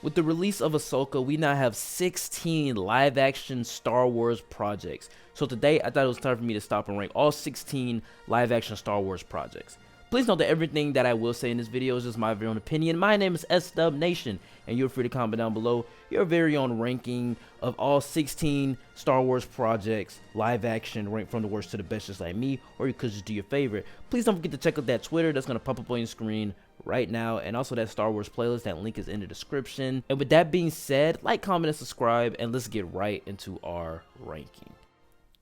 With the release of Ahsoka, we now have 16 live-action Star Wars projects. So today, I thought it was time for me to stop and rank all 16 live-action Star Wars projects. Please note that everything that I will say in this video is just my very own opinion. My name is SW Nation, and you're free to comment down below your very own ranking of all 16 Star Wars projects, live-action, ranked from the worst to the best, just like me, or you could just do your favorite. Please don't forget to check out that Twitter that's going to pop up on your screen right now, and also that Star Wars playlist. That link is in the description. And with that being said, like, comment, and subscribe, and let's get right into our ranking.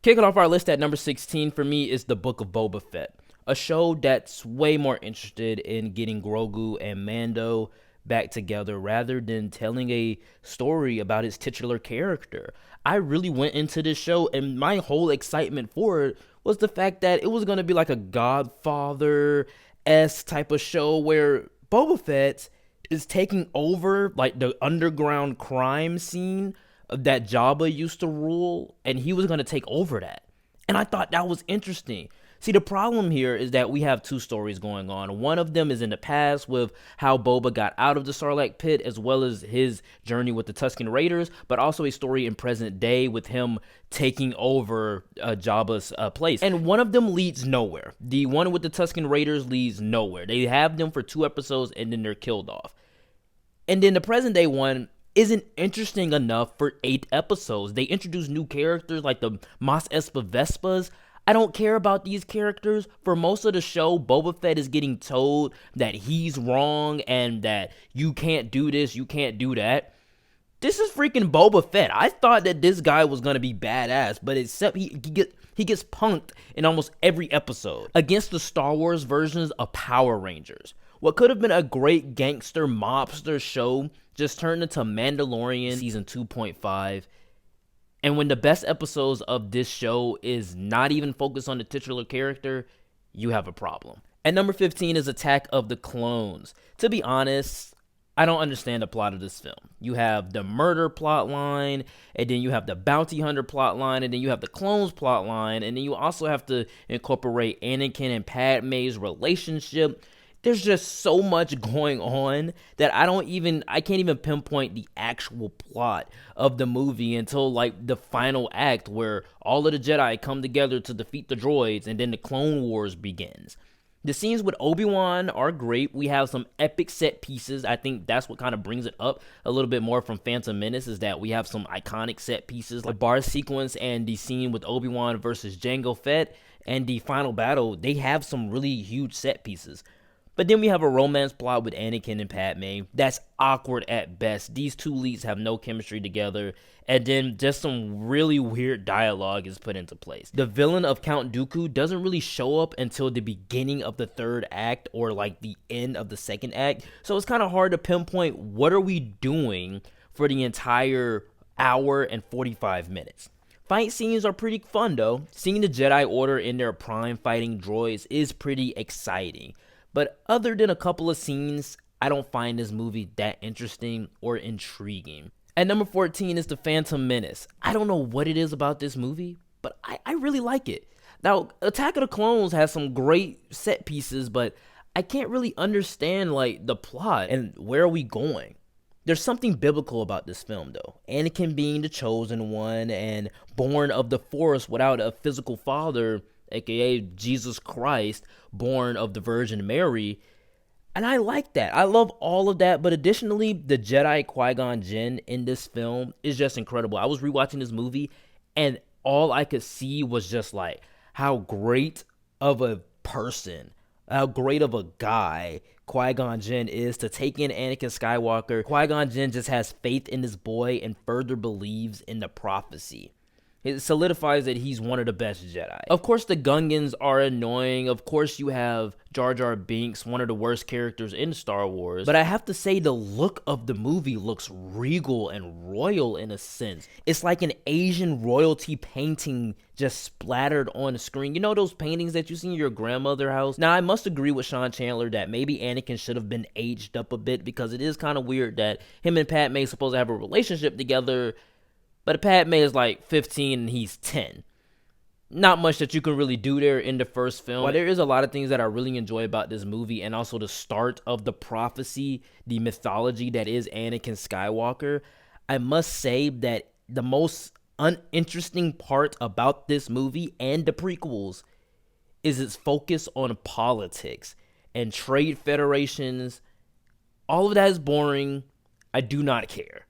Kicking off our list at number 16 for me is The Book of Boba Fett, a show that's way more interested in getting Grogu and Mando back together rather than telling a story about his titular character. I really went into this show, and my whole excitement for it was the fact that it was going to be like a Godfather-esque type of show where Boba Fett is taking over like the underground crime scene that Jabba used to rule, and he was going to take over that. And I thought that was interesting. See, the problem here is that we have two stories going on. One of them is in the past with how Boba got out of the Sarlacc pit, as well as his journey with the Tusken Raiders, but also a story in present day with him taking over Jabba's place. And one of them leads nowhere. The one with the Tusken Raiders leads nowhere. They have them for 2 episodes and then they're killed off. And then the present day one isn't interesting enough for 8 episodes. They introduce new characters like the Mos Espa Vespas. I don't care about these characters. For most of the show, Boba Fett is getting told that he's wrong and that you can't do this, you can't do that. This is freaking Boba Fett. I thought that this guy was going to be badass, but except he gets punked in almost every episode against the Star Wars versions of Power Rangers. What could have been a great gangster mobster show just turned into Mandalorian season 2.5. And when the best episodes of this show is not even focused on the titular character, you have a problem. At number 15 is Attack of the Clones. To be honest, I don't understand the plot of this film. You have the murder plot line, and then you have the bounty hunter plot line, and then you have the clones plot line, and then you also have to incorporate Anakin and Padme's relationship. There's just so much going on that I can't even pinpoint the actual plot of the movie until like the final act where all of the Jedi come together to defeat the droids and then the Clone Wars begins. The scenes with Obi-Wan are great. We have some epic set pieces. I think that's what kind of brings it up a little bit more from Phantom Menace, is that we have some iconic set pieces like the bar sequence and the scene with Obi-Wan versus Jango Fett and the final battle. They have some really huge set pieces. But then we have a romance plot with Anakin and Padme that's awkward at best. These two leads have no chemistry together, and then just some really weird dialogue is put into place. The villain of Count Dooku doesn't really show up until the beginning of the 3rd act or like the end of the 2nd act, so it's kind of hard to pinpoint what are we doing for the entire hour and 45 minutes. Fight scenes are pretty fun though. Seeing the Jedi Order in their prime fighting droids is pretty exciting. But other than a couple of scenes, I don't find this movie that interesting or intriguing. At number 14 is The Phantom Menace. I don't know what it is about this movie, but I really like it. Now, Attack of the Clones has some great set pieces, but I can't really understand like the plot and where are we going. There's something biblical about this film though. Anakin being the chosen one and born of the Force without a physical father, aka Jesus Christ, born of the Virgin Mary. And I like that. I love all of that. But additionally, the Jedi Qui-Gon Jinn in this film is just incredible. I was rewatching this movie, and all I could see was just like how great of a person, how great of a guy Qui-Gon Jinn is to take in Anakin Skywalker. Qui-Gon Jinn just has faith in this boy and further believes in the prophecy. It solidifies that he's one of the best Jedi. Of course, the Gungans are annoying. Of course, you have Jar Jar Binks, one of the worst characters in Star Wars. But I have to say, the look of the movie looks regal and royal in a sense. It's like an Asian royalty painting just splattered on the screen. You know those paintings that you see in your grandmother's house? Now, I must agree with Sean Chandler that maybe Anakin should have been aged up a bit, because it is kind of weird that him and Padme are supposed to have a relationship together, but Padme is like 15 and he's 10. not much that you can really do there in the first film. While there is a lot of things that I really enjoy about this movie, and also the start of the prophecy, the mythology that is Anakin Skywalker, I must say that the most uninteresting part about this movie and the prequels is its focus on politics and trade federations. All of that is boring. I do not care.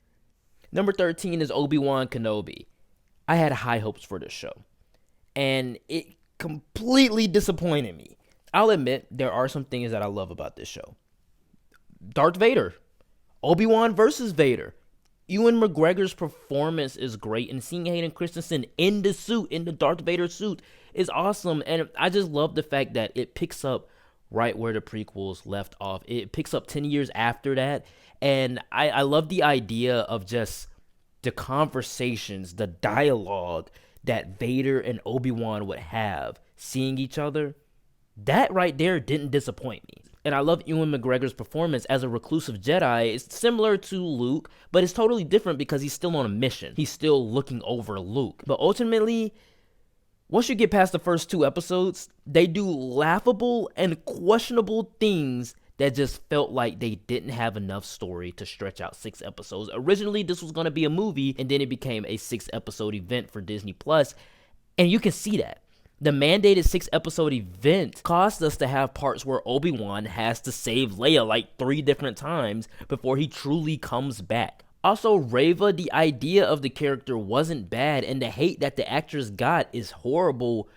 Number 13 is Obi-Wan Kenobi. I had high hopes for this show, and it completely disappointed me. I'll admit there are some things that I love about this show. Darth Vader, Obi-Wan versus Vader. Ewan McGregor's performance is great, and seeing Hayden Christensen in the suit, in the Darth Vader suit, is awesome. And I just love the fact that it picks up right where the prequels left off. It picks up 10 years after that, and I love the idea of just the conversations, the dialogue that Vader and Obi-Wan would have seeing each other. That right there didn't disappoint me. And I love Ewan McGregor's performance as a reclusive Jedi. It's similar to Luke, but it's totally different because he's still on a mission. He's still looking over Luke. But ultimately, once you get past the first 2 episodes, they do laughable and questionable things that just felt like they didn't have enough story to stretch out 6 episodes. Originally, this was going to be a movie, and then it became a 6-episode event for Disney+. And you can see that. The mandated 6-episode event caused us to have parts where Obi-Wan has to save Leia like 3 different times before he truly comes back. Also, Reva, the idea of the character wasn't bad, and the hate that the actress got is horrible,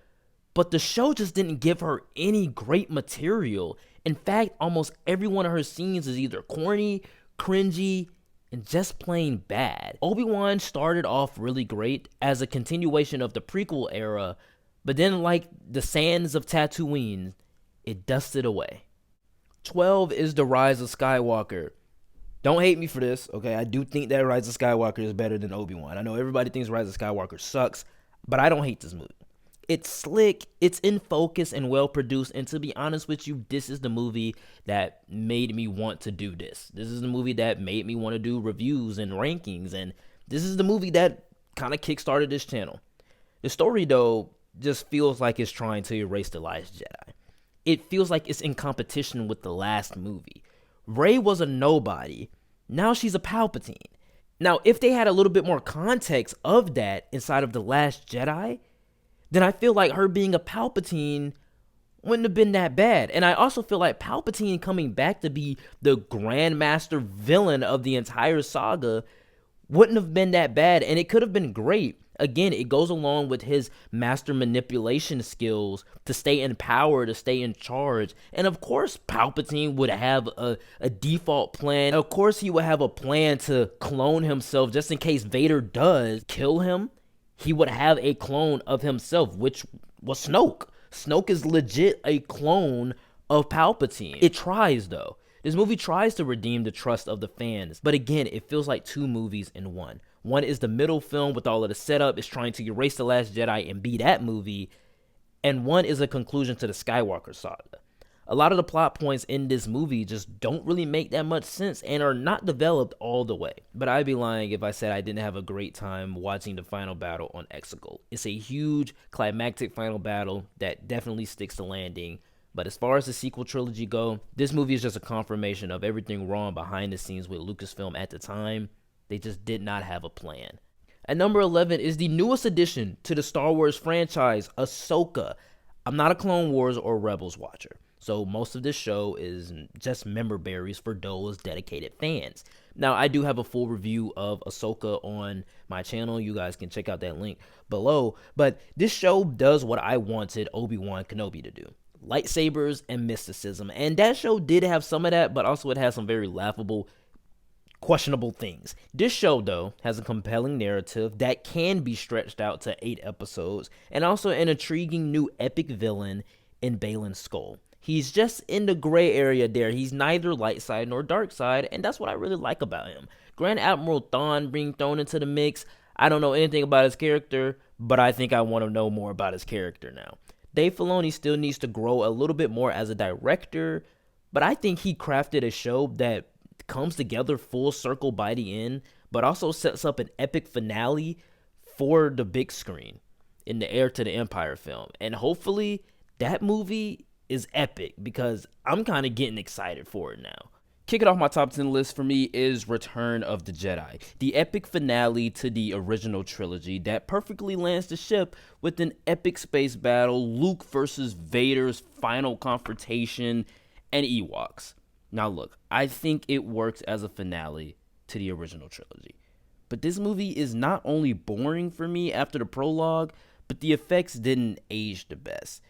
but the show just didn't give her any great material. In fact, almost every one of her scenes is either corny, cringy, and just plain bad. Obi-Wan started off really great as a continuation of the prequel era, but then, like the sands of Tatooine, it dusted away. 12 is the Rise of Skywalker. Don't hate me for this, okay? I do think that Rise of Skywalker is better than Obi-Wan. I know everybody thinks Rise of Skywalker sucks, but I don't hate this movie. It's slick, it's in focus, and well produced, and to be honest with you, this is the movie that made me want to do this. This is the movie that made me want to do reviews and rankings, and this is the movie that kind of kickstarted this channel. The story, though, just feels like it's trying to erase The Last Jedi. It feels like it's in competition with the last movie. Rey was a nobody. Now she's a Palpatine. Now, if they had a little bit more context of that inside of The Last Jedi, then I feel like her being a Palpatine wouldn't have been that bad. And I also feel like Palpatine coming back to be the Grandmaster villain of the entire saga wouldn't have been that bad, and it could have been great. Again, it goes along with his master manipulation skills to stay in power, to stay in charge. And of course, Palpatine would have a default plan. Of course, he would have a plan to clone himself just in case Vader does kill him. He would have a clone of himself, which was Snoke. Snoke is legit a clone of Palpatine. It tries, though. This movie tries to redeem the trust of the fans. But again, it feels like 2 movies in one. One is the middle film with all of the setup. It's trying to erase The Last Jedi and be that movie. And one is a conclusion to the Skywalker saga. A lot of the plot points in this movie just don't really make that much sense and are not developed all the way. But I'd be lying if I said I didn't have a great time watching the final battle on Exegol. It's a huge climactic final battle that definitely sticks the landing. But as far as the sequel trilogy go, this movie is just a confirmation of everything wrong behind the scenes with Lucasfilm at the time. They just did not have a plan. At number 11 is the newest addition to the Star Wars franchise, Ahsoka. I'm not a Clone Wars or Rebels watcher, so most of this show is just member berries for those dedicated fans. Now, I do have a full review of Ahsoka on my channel. You guys can check out that link below. But this show does what I wanted Obi-Wan Kenobi to do. Lightsabers and mysticism. And that show did have some of that, but also it has some very laughable, questionable things. This show, though, has a compelling narrative that can be stretched out to 8 episodes, and also an intriguing new epic villain in Baylan Skoll. He's just in the gray area there. He's neither light side nor dark side, and that's what I really like about him. Grand Admiral Thrawn being thrown into the mix. I don't know anything about his character, but I think I want to know more about his character now. Dave Filoni still needs to grow a little bit more as a director, but I think he crafted a show that comes together full circle by the end, but also sets up an epic finale for the big screen. in the Heir to the Empire film. And hopefully that movie is epic because I'm kind of getting excited for it now. Kicking off my top 10 list for me is Return of the Jedi, the epic finale to the original trilogy that perfectly lands the ship with an epic space battle, Luke versus Vader's final confrontation, and Ewoks. Now look, I think it works as a finale to the original trilogy. But this movie is not only boring for me after the prologue, but the effects didn't age the best.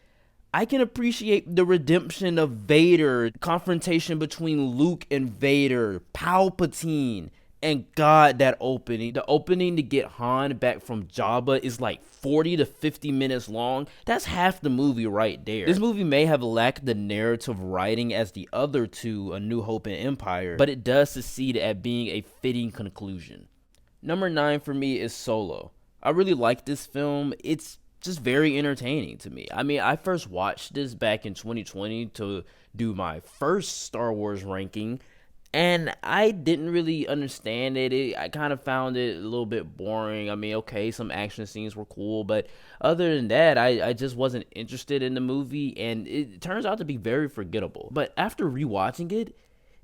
I can appreciate the redemption of Vader, confrontation between Luke and Vader, Palpatine, and God, that opening. The opening to get Han back from Jabba is like 40 to 50 minutes long. That's half the movie right there. This movie may have lacked the narrative writing as the other two, A New Hope and Empire, but it does succeed at being a fitting conclusion. Number 9 for me is Solo. I really like this film. It's just very entertaining to me. I mean, I first watched this back in 2020 to do my first Star Wars ranking, and I didn't really understand it. I kind of found it a little bit boring. I mean, okay, some action scenes were cool, but other than that, I just wasn't interested in the movie, and it turns out to be very forgettable. But after rewatching it,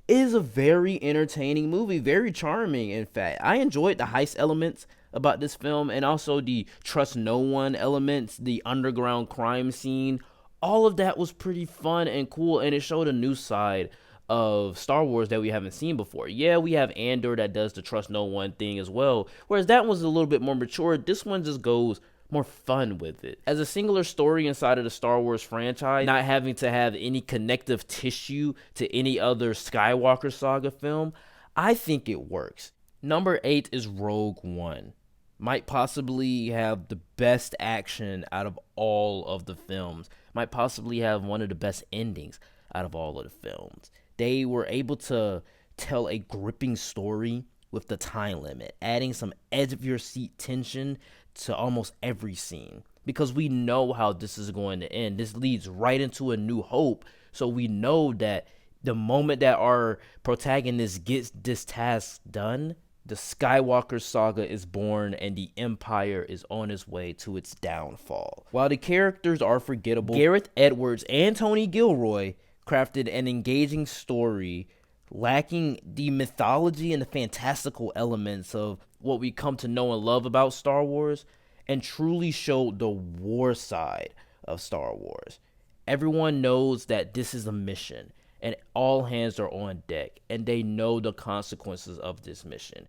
it is a very entertaining movie, very charming, in fact. I enjoyed the heist elements about this film and also the trust no one elements, the underground crime scene. All of that was pretty fun and cool, and it showed a new side of Star Wars that we haven't seen before. Yeah, we have Andor that does the trust no one thing as well, whereas that one's a little bit more mature. This one just goes more fun with it. As a singular story inside of the Star Wars franchise, not having to have any connective tissue to any other Skywalker saga film, I think it works. Number 8 is Rogue One. Might possibly have the best action out of all of the films. Might possibly have one of the best endings out of all of the films. They were able to tell a gripping story with the time limit, adding some edge of your seat tension to almost every scene, because we know how this is going to end. This leads right into A New Hope, so we know that the moment that our protagonist gets this task done, the Skywalker saga is born and the Empire is on its way to its downfall. While the characters are forgettable, Gareth Edwards and Tony Gilroy crafted an engaging story lacking the mythology and the fantastical elements of what we come to know and love about Star Wars, and truly showed the war side of Star Wars. Everyone knows that this is a mission, and all hands are on deck, and they know the consequences of this mission.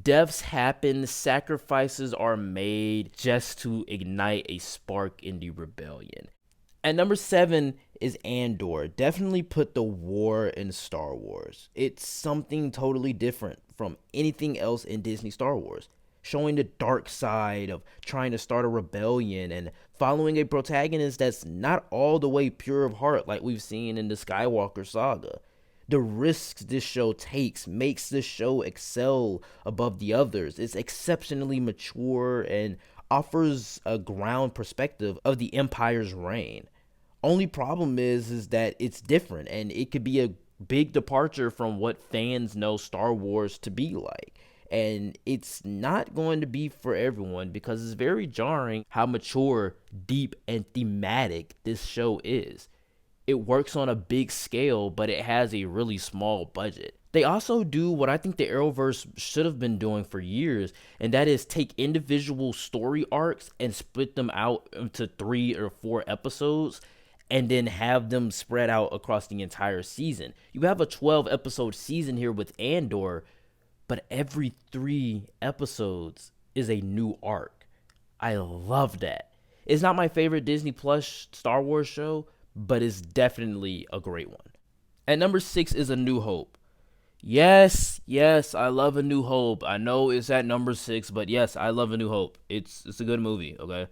Deaths happen, sacrifices are made just to ignite a spark in the rebellion. At number 7 is Andor. Definitely put the war in Star Wars. It's something totally different from anything else in Disney Star Wars, showing the dark side of trying to start a rebellion and following a protagonist that's not all the way pure of heart like we've seen in the Skywalker saga. The risks this show takes makes this show excel above the others. It's exceptionally mature and offers a ground perspective of the Empire's reign. Only problem is that it's different, and it could be a big departure from what fans know Star Wars to be like. And it's not going to be for everyone because it's very jarring how mature, deep, and thematic this show is. It works on a big scale, but it has a really small budget. They also do what I think the Arrowverse should have been doing for years, and that is take individual story arcs and split them out into 3 or 4 episodes and then have them spread out across the entire season. You have a 12-episode season here with Andor, but every 3 episodes is a new arc. I love that. It's not my favorite Disney Plus Star Wars show, but it's definitely a great one. At number 6 is A New Hope. Yes, I love A New Hope. I know it's at number 6, but yes, I love A New Hope. It's a good movie, okay?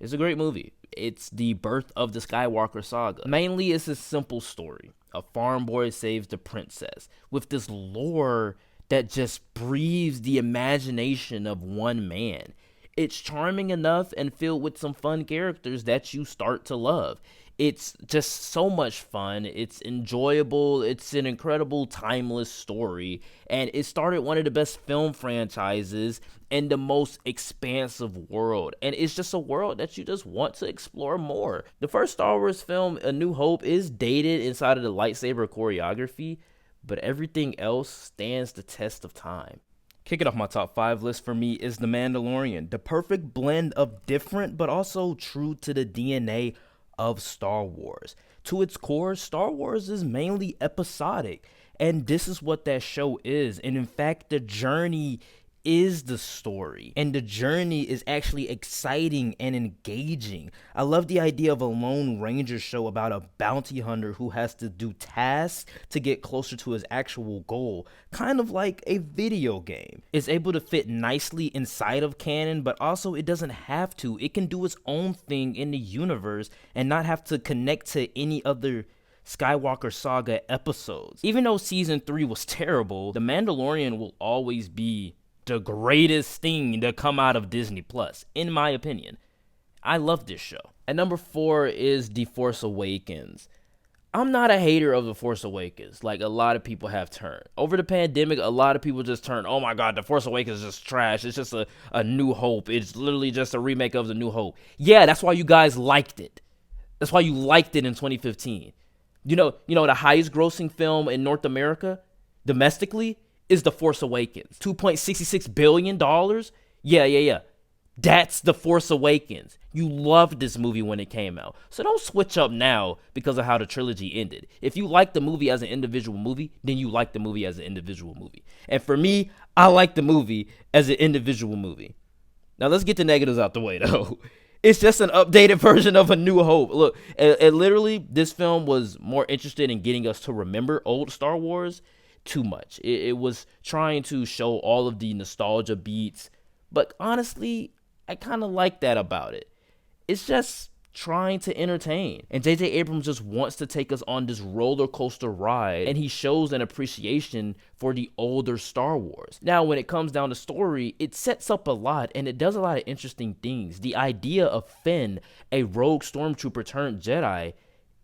It's a great movie. It's the birth of the Skywalker saga. Mainly, it's a simple story. A farm boy saves the princess with this lore that just breathes the imagination of one man. It's charming enough and filled with some fun characters that you start to love. It's just so much fun. It's enjoyable. It's an incredible, timeless story. And it started one of the best film franchises in the most expansive world. And it's just a world that you just want to explore more. The first Star Wars film, A New Hope, is dated inside of the lightsaber choreography, but everything else stands the test of time. Kicking off my top 5 list for me is The Mandalorian, the perfect blend of different but also true to the DNA of Star Wars. To its core, Star Wars is mainly episodic, and this is what that show is. And in fact, the journey is the story, and the journey is actually exciting and engaging. I love the idea of a Lone Ranger show about a bounty hunter who has to do tasks to get closer to his actual goal, kind of like a video game. It's able to fit nicely inside of canon, but also it doesn't have to. It can do its own thing in the universe and not have to connect to any other Skywalker Saga episodes. Even though season 3 was terrible, The Mandalorian will always be the greatest thing to come out of Disney Plus, in my opinion. I love this show. At number 4 is The Force Awakens. I'm not a hater of The Force Awakens, like a lot of people have turned. Over the pandemic, a lot of people just turned, oh my god, The Force Awakens is just trash. It's just a New Hope. It's literally just a remake of The New Hope. Yeah, that's why you guys liked it. That's why you liked it in 2015. You know the highest grossing film in North America, domestically, is The Force Awakens. $2.66 billion? Yeah. That's The Force Awakens. You loved this movie when it came out. So don't switch up now because of how the trilogy ended. If you like the movie as an individual movie, then you like the movie as an individual movie. And for me, I like the movie as an individual movie. Now let's get the negatives out the way though. It's just an updated version of A New Hope. Look, literally, this film was more interested in getting us to remember old Star Wars too much. It was trying to show all of the nostalgia beats, but honestly, I kind of like that about it. It's just trying to entertain, and J.J. Abrams just wants to take us on this roller coaster ride, and he shows an appreciation for the older Star Wars. Now, when it comes down to story, it sets up a lot, and it does a lot of interesting things. The idea of Finn, a rogue stormtrooper turned Jedi,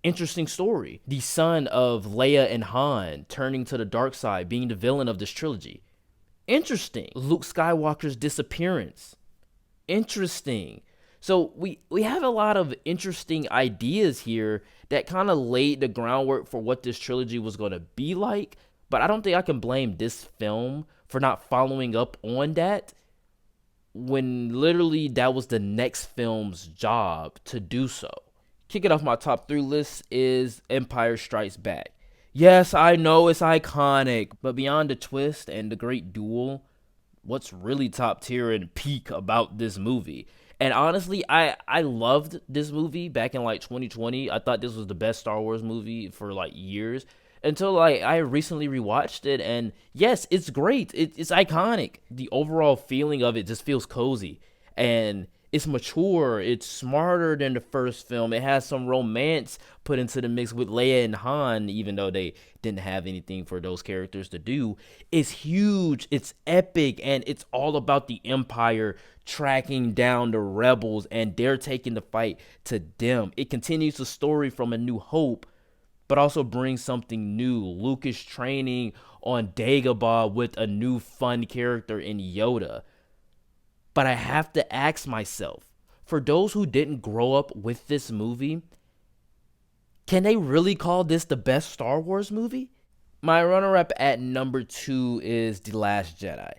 interesting story. The son of Leia and Han turning to the dark side, being the villain of this trilogy. Interesting. Luke Skywalker's disappearance. Interesting. So we have a lot of interesting ideas here that kind of laid the groundwork for what this trilogy was going to be like. But I don't think I can blame this film for not following up on that, when literally that was the next film's job to do so. Kicking off my top 3 list is Empire Strikes Back. Yes, I know it's iconic, but beyond the twist and the great duel, what's really top tier and peak about this movie? And honestly, I loved this movie back in like 2020. I thought this was the best Star Wars movie for like years, until like I recently rewatched it, and yes, it's great. It's iconic. The overall feeling of it just feels cozy, and it's mature. It's smarter than the first film. It has some romance put into the mix with Leia and Han, even though they didn't have anything for those characters to do. It's huge. It's epic. And it's all about the Empire tracking down the rebels, and they're taking the fight to them. It continues the story from A New Hope, but also brings something new. Luke is training on Dagobah with a new fun character in Yoda. But I have to ask myself, for those who didn't grow up with this movie, can they really call this the best Star Wars movie? My runner-up at number 2 is The Last Jedi.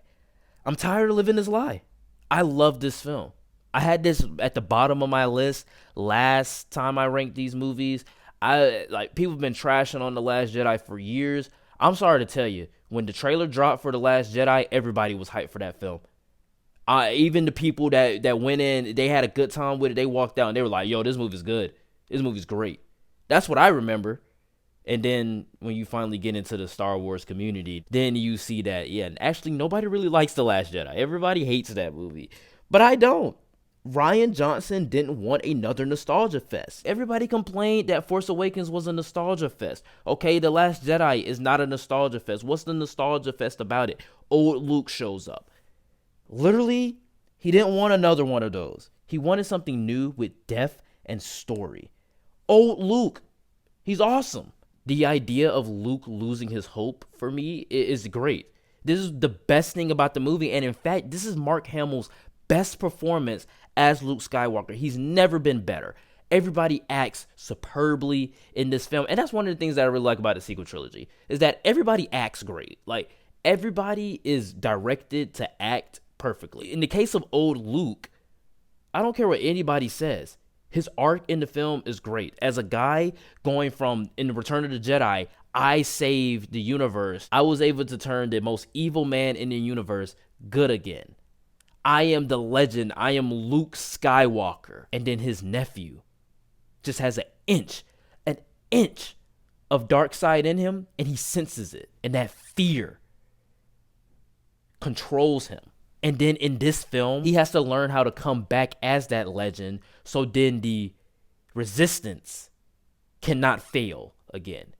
I'm tired of living this lie. I love this film. I had this at the bottom of my list last time I ranked these movies. People have been trashing on The Last Jedi for years. I'm sorry to tell you, when the trailer dropped for The Last Jedi, everybody was hyped for that film. Even the people that went in, they had a good time with it. They walked out and they were like, yo, this movie's good. This movie's great. That's what I remember. And then when you finally get into the Star Wars community, then you see that, yeah, actually nobody really likes The Last Jedi. Everybody hates that movie. But I don't. Rian Johnson didn't want another nostalgia fest. Everybody complained that Force Awakens was a nostalgia fest. Okay, The Last Jedi is not a nostalgia fest. What's the nostalgia fest about it? Old Luke shows up. Literally, he didn't want another one of those. He wanted something new with depth and story. Old Luke, he's awesome. The idea of Luke losing his hope for me is great. This is the best thing about the movie. And in fact, this is Mark Hamill's best performance as Luke Skywalker. He's never been better. Everybody acts superbly in this film. And that's one of the things that I really like about the sequel trilogy, is that everybody acts great. Like, everybody is directed to act perfectly. In the case of old Luke, I don't care what anybody says. His arc in the film is great. As a guy going from, in the Return of the Jedi, I saved the universe, I was able to turn the most evil man in the universe good again. I am the legend. I am Luke Skywalker. And then his nephew just has an inch of dark side in him, and he senses it. And that fear controls him. And then in this film, he has to learn how to come back as that legend, so then the resistance cannot fail again.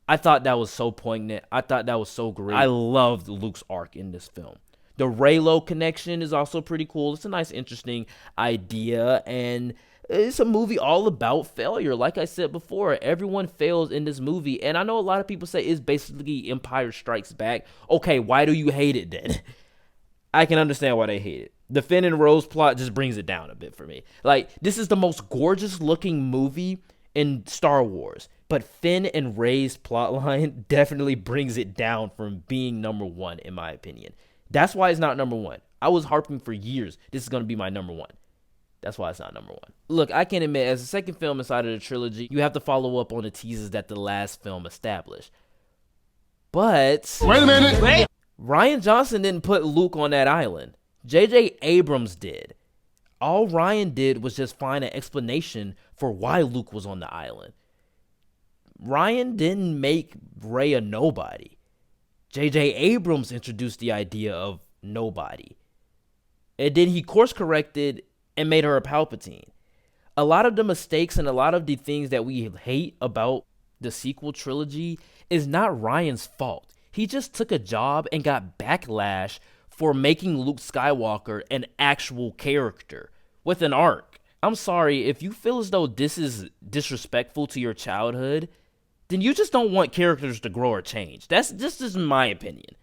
I thought that was so poignant. I thought that was so great. I loved Luke's arc in this film. The Reylo connection is also pretty cool. It's a nice, interesting idea, and it's a movie all about failure. Like I said before, everyone fails in this movie, and I know a lot of people say it's basically Empire Strikes Back. Okay, why do you hate it then? I can understand why they hate it. The Finn and Rose plot just brings it down a bit for me. Like, this is the most gorgeous looking movie in Star Wars, but Finn and Rey's plotline definitely brings it down from being number one, in my opinion. That's why it's not number one. I was harping for years, this is going to be my number one. That's why it's not number one. Look, I can admit, as the second film inside of the trilogy, you have to follow up on the teases that the last film established. But wait a minute. Rian Johnson didn't put Luke on that island. J.J. Abrams did. All Rian did was just find an explanation for why Luke was on the island. Rian didn't make Rey a nobody. J.J. Abrams introduced the idea of nobody. And then he course corrected and made her a Palpatine. A lot of the mistakes and a lot of the things that we hate about the sequel trilogy is not Rian's fault. He just took a job and got backlash for making Luke Skywalker an actual character with an arc. I'm sorry, if you feel as though this is disrespectful to your childhood, then you just don't want characters to grow or change. That's just my opinion.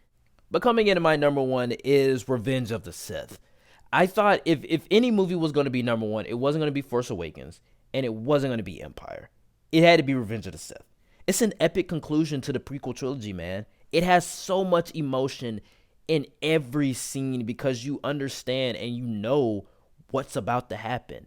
But coming into my number one is Revenge of the Sith. I thought if any movie was going to be number one, it wasn't going to be Force Awakens, and it wasn't going to be Empire. It had to be Revenge of the Sith. It's an epic conclusion to the prequel trilogy, man. It has so much emotion in every scene because you understand and you know what's about to happen.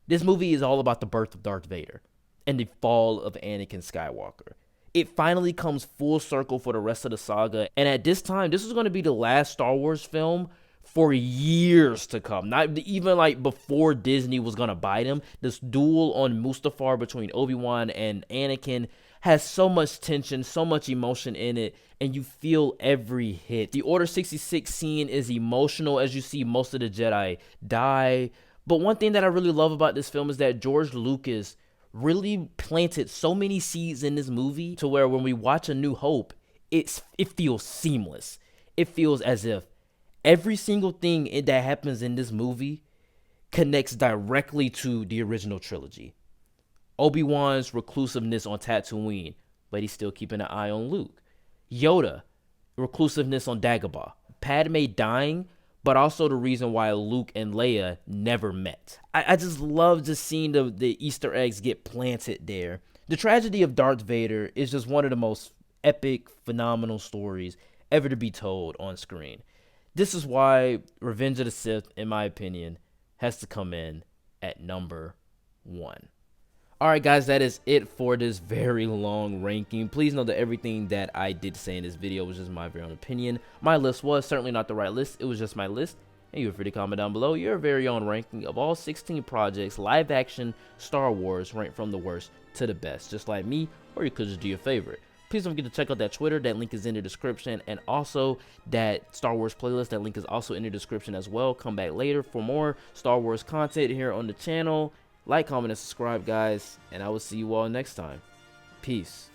This movie is all about the birth of Darth Vader and the fall of Anakin Skywalker. It finally comes full circle for the rest of the saga, and at this time, this is going to be the last Star Wars film for years to come. Not even like before Disney was going to buy them. This duel on Mustafar between Obi-Wan and Anakin has so much tension, so much emotion in it, and you feel every hit. The Order 66 scene is emotional as you see most of the Jedi die. But one thing that I really love about this film is that George Lucas really planted so many seeds in this movie to where when we watch A New Hope, it feels seamless. It feels as if every single thing that happens in this movie connects directly to the original trilogy. Obi-Wan's reclusiveness on Tatooine, but he's still keeping an eye on Luke. Yoda, reclusiveness on Dagobah. Padme dying, but also the reason why Luke and Leia never met. I just love just seeing the Easter eggs get planted there. The tragedy of Darth Vader is just one of the most epic, phenomenal stories ever to be told on screen. This is why Revenge of the Sith, in my opinion, has to come in at number one. Alright guys, that is it for this very long ranking. Please know that everything that I did say in this video was just my very own opinion. My list was certainly not the right list, it was just my list. And you're free to comment down below your very own ranking of all 16 projects, live action Star Wars, ranked from the worst to the best. Just like me, or you could just do your favorite. Please don't forget to check out that Twitter, that link is in the description, and also that Star Wars playlist, that link is also in the description as well. Come back later for more Star Wars content here on the channel. Like, comment, and subscribe, guys, and I will see you all next time. Peace.